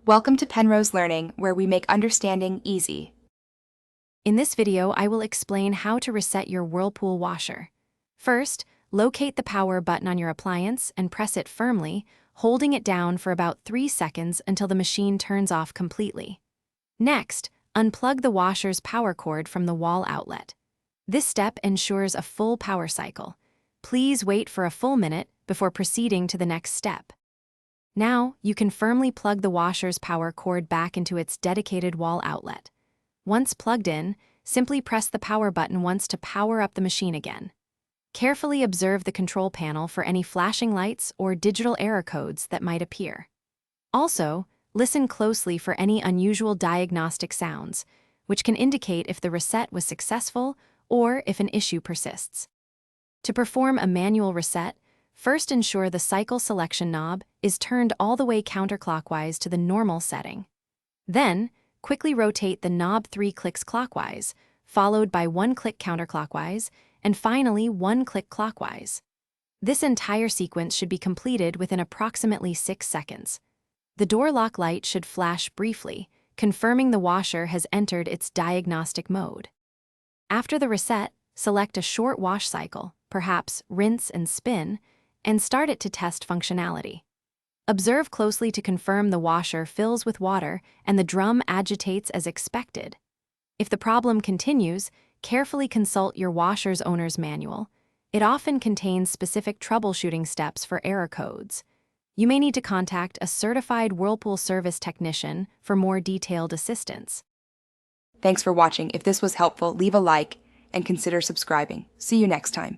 Welcome to Penrose Learning, where we make understanding easy. In this video, I will explain how to reset your Whirlpool washer. First, locate the power button on your appliance and press it firmly, holding it down for about 3 seconds until the machine turns off completely. Next, unplug the washer's power cord from the wall outlet. This step ensures a full power cycle. Please wait for a full minute before proceeding to the next step. Now, you can firmly plug the washer's power cord back into its dedicated wall outlet. Once plugged in, simply press the power button once to power up the machine again. Carefully observe the control panel for any flashing lights or digital error codes that might appear. Also, listen closely for any unusual diagnostic sounds, which can indicate if the reset was successful or if an issue persists. To perform a manual reset, first ensure the cycle selection knob is turned all the way counterclockwise to the normal setting. Then, quickly rotate the knob 3 clicks clockwise, followed by 1 click counterclockwise, and finally 1 click clockwise. This entire sequence should be completed within approximately 6 seconds. The door lock light should flash briefly, confirming the washer has entered its diagnostic mode. After the reset, select a short wash cycle, perhaps rinse and spin, and start it to test functionality. Observe closely to confirm the washer fills with water and the drum agitates as expected. If the problem continues, carefully consult your washer's owner's manual. It often contains specific troubleshooting steps for error codes. You may need to contact a certified Whirlpool service technician for more detailed assistance. Thanks for watching. If this was helpful, leave a like and consider subscribing. See you next time.